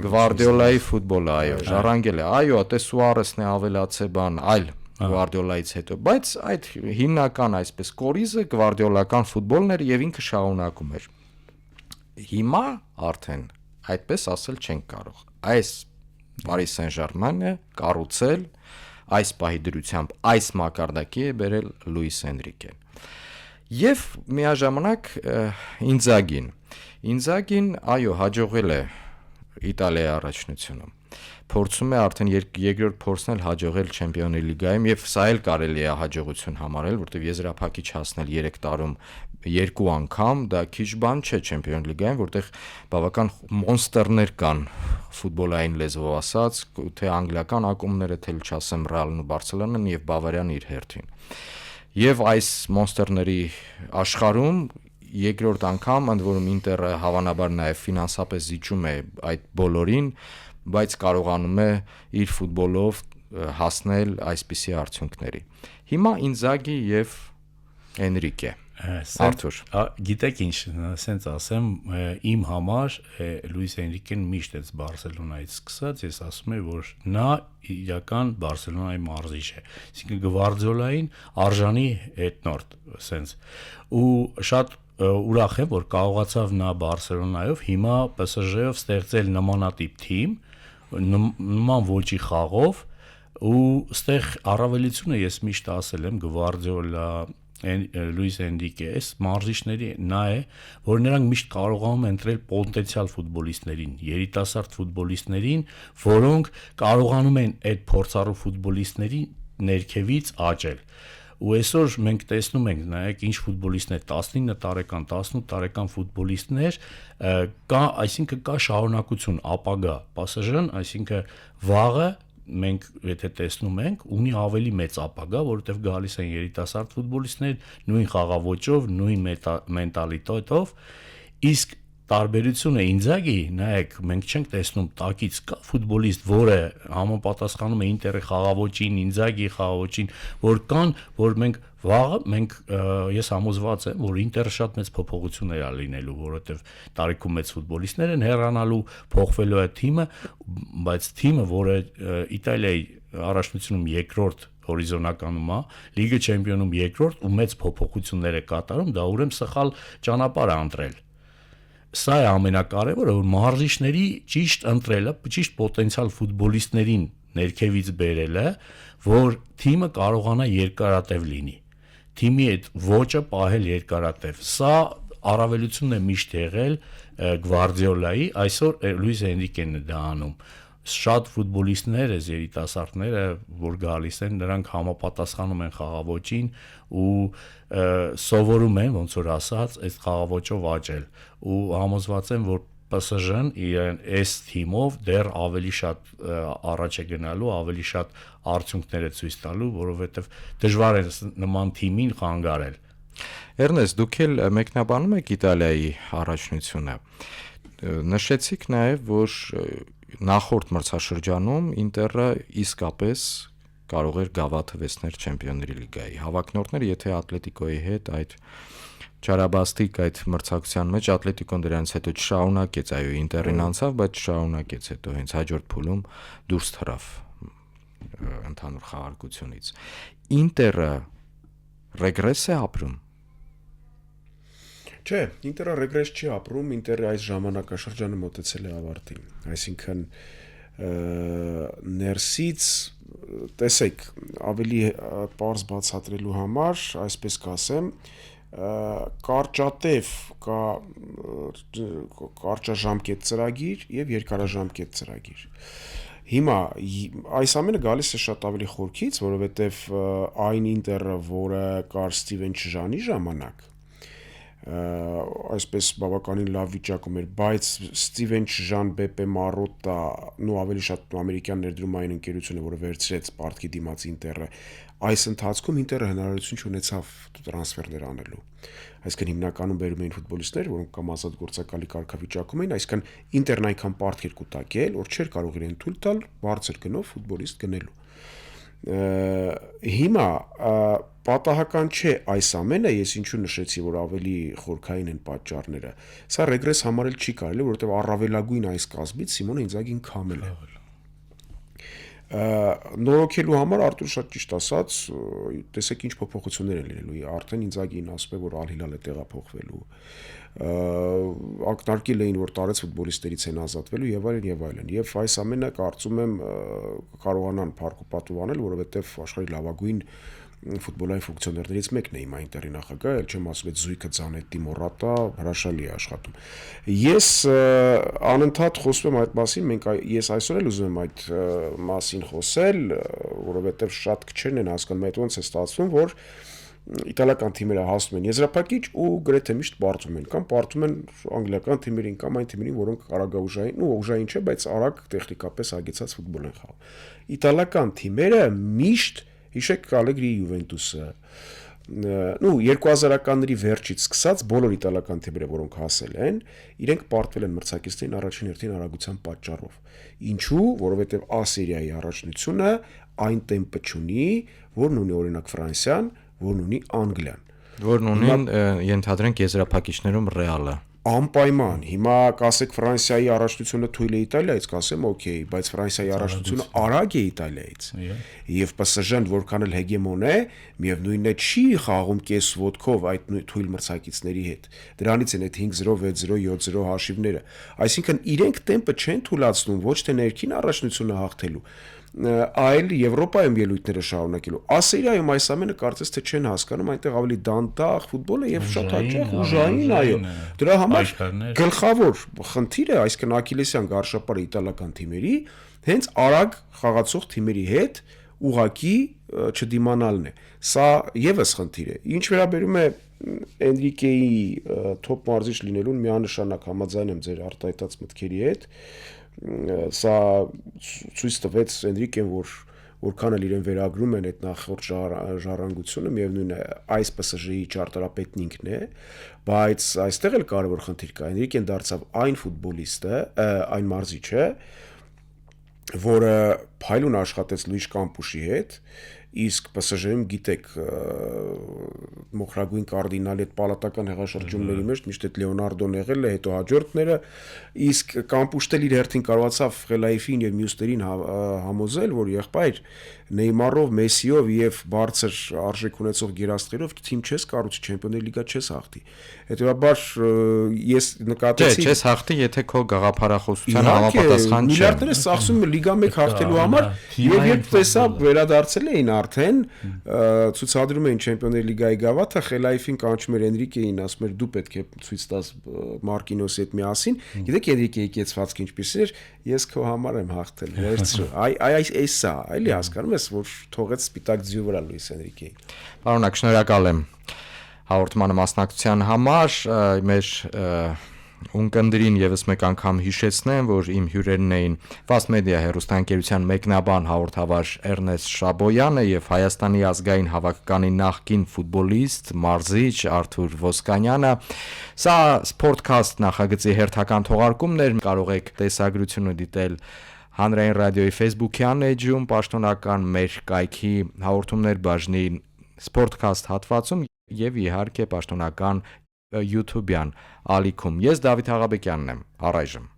Գվարդիոլայի ֆուտբոլը այո ժառանգել է այո տե Սուարեսն է ավելացե բան այլ Գվարդիոլայից հետո բայց այդ հիմնական այսպես կորիզը Գվարդիոլական ֆուտբոլն էր եւ ինքը շարունակում էր հիմա արդեն այդպես ասել չենք կարող այս Paris Saint-Germain-ը կառուցել այս պահի դրությամբ այս մակարդակի է բերել Լուիս Էնրիկեն։ Եվ միաժամանակ Ինձագին այո հաջողել է Իտալիայի առաջնությունում։ Փորձում է արդեն երկրորդ փորձն էլ հաջողել Չեմպիոններ լիգայում եւ սա էլ կարելի է հաջողություն համարել, որտեղ եզրափակիչ հասնել 3 տարում 2 անգամ, դա քիչ բան չէ Չեմպիոններ լիգայում, որտեղ բավական մոնստերներ կան ֆուտբոլային լեզվով ասած, թե անգլիական ակումբները, թե չասեմ Ռեալն ու Բարսելոնան եւ Բավարիան իր հերթին։ Եվ այս մոնստերների աշխարհում երկրորդ անգամ ընդ որում Ինտերը հավանաբար նաեւ ֆինանսապես զիջում է այդ բոլորին, բայց կարողանում է իր ֆուտբոլով հասնել այսպիսի արդյունքների։ Հիմա Ինզագի եւ Էնրիկե Արթուր գիտեք ինչ ասենց ասեմ իմ համար Լուիս Էնրիկեն միշտ էս Բարսելոնայից սկսած ես ասում եմ որ նա իրական Բարսելոնայի մարզիչ է այսինքն Գվարդիոլային արժանի հետնորդ ասենց ու շատ ուրախ եմ որ կարողացավ նա Բարսելոնայով հիմա PSG-ով ստեղծել նմանատիպ թիմ նման ոճի խաղով ու ստեղ առավելությունը ես միշտ ասել եմ Գվարդիոլա Լուիս Էնրիկե էս մարզիչների նա է որ նրանք միշտ կարողանում են ընտրել պոտենցիալ ֆուտբոլիստներին երիտասարդ ֆուտբոլիստներին որոնք կարողանում են այդ փորձառու ֆուտբոլիստների ներքևից աճել ու այսօր մենք տեսնում ենք նայեք ինչ ֆուտբոլիստներ 19 տարեկան 18 տարեկան ֆուտբոլիստներ կա այսինքն կա շարունակություն ապագա PSG-ն այսինքն վաղը մենք եթե տեսնում ենք ունի ավելի մեծ ապագա, որովհետև գալիս են երիտասարդ ֆուտբոլիստներ նույն խաղաոճով, նույն մենտալիտետով, իսկ տարբերությունը Ինձագի, նայեք, մենք չենք տեսնում տակից կա ֆուտբոլիստ, որը համապատասխանում է Ինտերի խաղաոճին, Ինձագի խաղաոճին, որ կան, որ մենք ես համոզված եմ, որ Ինտերը շատ մեծ փոփոխություններ է լինելու, որովհետև տարիքում մեծ ֆուտբոլիստներ են հեռանալու, փոխվելու է թիմը, բայց թիմը, որը Իտալիայի առաջնությունում երկրորդ հորիզոնականում է, Լիգա չեմպիոնում երկրորդ ու մեծ փոփոխություններ է կատարում, դա ուրեմն սխալ ճանապարհ է ընտրել։ Սա է ամենակարևորը, որ մարզիչների ճիշտ ընտրելը, ճիշտ պոտենցիալ ֆուտբոլիստներին ներքևից բերելը, որ թիմը կարողանա երկարատև լինի։ Թիմի այդ ոճը պահել երկարատև։ Սա առավելությունն է միշտ եղել Գվարդիոլայի, այսօր Լուիս Էնրիկեն է դա անում։ Շատ ֆուտբոլիստներ, երիտասարդները, որ գալիս են, նրանք համապատասխանում են խաղաոճին ու սովորում են, ոնց որ ասած, այդ խաղաոճով աճել։ Ու համոզված եմ, որ PSG-ն իրեն այս թիմով դեռ ավելի շատ առաջ է գնալու, ավելի շատ արդյունքներ է ցույց տալու, որովհետև դժվար է նման թիմին խանգարել։ Էրնեստ, դուք էլ մեկնաբանում եք Իտալիայի առաջնությունը։ Նշեցիք նաև, որ նախորդ մրցաշրջանում Ինտերը իսկապես կարող էր գավաթը վերցնել Չեմպիոնների լիգայի։ Հավակնորդները, եթե Ատլետիկոյի հետ այդ չարաբաստիկ այդ մրցակցության մեջ Ատլետիկոն դրանից հետո չշարունակեց, այո, Ինտերին անցավ, բայց չշարունակեց հետո հենց հաջորդ փուլում դուրս թռավ ընդհանուր խաղարկությունից։ Ինտերը ռեգրես է ապրում։ Չէ, Ինտերը ռեգրես չի ապրում, Ինտերը այս ժամանակաշրջանը մոտեցել է ավարտին։ Այսինքն ներսից տեսեք, ավելի պարզ բացատրելու համար, այսպես կասեմ, կարճատև կա կարճաժամկետ ծրագիր եւ երկարաժամկետ ծրագիր։ Հիմա այս ամենը գալիս է շատ ավելի խորքից, որովհետեւ այն Ինտերը, որը կար Ստիվեն Չժանի ժամանակ, այսպես բավականին լավ վիճակում էր, բայց Ստիվեն Չժան, Բեպե Մարոտա, նո ավելի շատ ամերիկյան ներդրումային ընկերությունը, որը վերցրեց պարտքի դիմաց Ինտերը, այս ընթացքում Ինտերը հնարավորություն չունեցավ տրանսֆերներ անելու։ Այսինքն հիմնականում բերում էին ֆուտբոլիստներ, որոնք կամ ազատ գործակալի կարգավիճակում էին, այսինքն Ինտերն այնքան պարտքեր կուտակել, որ չէր կարող իրեն թույլ տալ բարձր գնով ֆուտբոլիստ գնելու։ Հիմա պատահական չէ այս ամենը, ես ինչու նշեցի, որ ավելի խորքային են պատճառները։ Սա ռեգրես համարել չի կարելի, որովհետև առավելագույն այս կազմից Սիմոնը Ինձագին քամել է։ Նորոգելու համար Արտուր շատ ճիշտ ասաց, տեսեք ինչ փոփոխություններ են լինելու։ Արդեն Ինձագին ասում է, որ Ալ-Հիլալ է տեղափոխվելու։ Ակնարկել էին, որ տարեց ֆուտբոլիստերից են ազատվելու եւ այլն եւ այլն։ Եվ այս ամենը կարծում եմ կարողանան փառք ու պատիվ անել, որովհետեւ աշխարհի լավագույն ֆուտբոլային ֆունկցիոներներից մեկն է հիմա Ինտերի նախագահը, ել չեմ ասում, այդ զույգը Ձանետտի Մորատա հրաշալի է աշխատում։ Ես անընդհատ խոսում եմ այդ մասին, ես այսօր էլ ուզում եմ այդ մասին խոսել, որովհետև շատ քչերն են հասկանում, այդ ոնց է ստացվում, որ իտալական թիմերը հասնում են եզրափակիչ ու գրեթե միշտ պարտում են, կամ պարտում են անգլիական թիմերին կամ այն թիմերին, որոնք արագաուժային, ուժային չէ, բայց արագ տեխնիկապես ագեցած ֆուտբոլ են խաղում։ Իտալական թիմերը միշտ, հիշեք Ալեգրիի Յուվենտուսը, 2000-ականների վերջից սկսած բոլոր իտալական թիմերը, որոնք հասել են, իրենք պարտվել են մրցակիցներին առաջին հերթին արագության պատճառով։ Ինչու? Որովհետև A սերիայի առաջնությունը այն տեմպը չունի, որն ունի օրինակ Ֆրանսիան, որն ունի Անգլիան, որն ունեն ենթադրենք եզրափակիչներում Ռեալը։ Անպայման, հիմա կասեք Ֆրանսիայի առաջնությունը թույլ է Իտալիայից, կասեմ օքեյ, բայց Ֆրանսիայի առաջնությունը արագ է Իտալիայից։ Եվ PSG-ն որքան էլ հեգեմոն է, միևնույնն է չի խաղում կես ոդկով այդ թույլ մրցակիցների հետ։ Դրանից են այդ 5-0, 6-0, 7-0 հաշիվները։ Այսինքն իրենք տեմպը չեն թույլատրում ոչ թե ներքին առաջնությունը հաղթելու, այլ Եվրոպայում ելույթները շարունակելու։ Ասերիայում այս ամենը կարծես թե չեն հասկանում, այնտեղ ավելի դանդաղ ֆուտբոլ է եւ շատ հաճախ ուժային, այո։ Դրա համար գլխավոր խնդիրը, այսինքն Աքիլեսյան գարշապարը իտալական թիմերի հենց արագ խաղացող թիմերի հետ ուղակի չդիմանալն է։ Սա եւս խնդիր է։ Ինչ վերաբերում է Էնրիկեի թոփ մարզիչ լինելուն, միանշանակ համաձայն եմ ձեր արտահայտած մտքերի հետ։ Սա ցույց տվեց Էնրիկեն, որ որքան էլ իրեն վերագրում են այդ նախորդ ժառանգությունը, միևնույն է այս ՊՍԺ-ի ճարտարապետն ինքն է, բայց այստեղ էլ կարևոր խնդիր կա։ Էնրիկեն դարձավ այն ֆուտբոլիստը, այն մարզիչը, որը փայլուն աշխատեց Լուիշ Կամպուշի հետ, իսկ ՊՍԺ-ում գիտեք մոխրագույն կարդինալի այդ պալատական հեղաշրջումների մեջ միշտ այդ Լեոնարդոն եղել է, հետո հաջորդները, իսկ Կամպուշտել իր հերթին կարողացավ Խելայիֆին եւ մյուսներին համոզել, որ եղբայր Նեյմարով, Մեսիով եւ բարձր արժեք ունեցող գերաստղերով թիմ չես կառուցի, Չեմպիոնների լիգա չես հաղթի։ Հետեւաբար ես նկատեցի չես հաղթի, եթե քո գաղափարախոսության համապատասխան չէ։ Միլիարդներ է ծախսում լիգա 1 հաղթելու համար, եւ երբ տեսա վերադարձել էին արդեն ցուցադրում էին Չեմպիոնների լիգայի գավաթը, Խելայիֆին կանչում էր Էնրիկեին, ասում էր դու պետք է ցույց տաս Մարկինոսի հետ միասին։ Գիտեք Էնրիկեի կեցվածքը ինչպիսին էր, ես քո համար եմ հաղթել, վերցրու։ Այս սա, էլի հասկանում ես, որ թողեց սպիտակ ձյու վրա Լուիս Էնրիկեին։ Պարոնակ, շնորհակալ եմ հաղորդմանը մասնակցության համար, մեր ունկնդրին եւս մեկ անգամ հիշեցնեմ, որ իմ հյուրերն էին Fast Media հեռուստաընկերության մեկնաբան հաղորդավար Էրնեստ Շաբոյանը եւ Հայաստանի ազգային հավաքականի նախկին ֆուտբոլիստ, մարզիչ Արթուր Ոսկանյանը։ Սա Sportcast նախագծի հերթական թողարկումն էր, կարող եք տեսագրությունը դիտել Հանրային ռադիոյի Facebook-յան էջում, պաշտոնական մեր կայքի հաղորդումներ բաժնի Sportcast հատվածում եւ իհարկե պաշտոնական YouTube-յան ալիքում։ Ես Դավիթ Աղաբեկյանն եմ, առայժմ։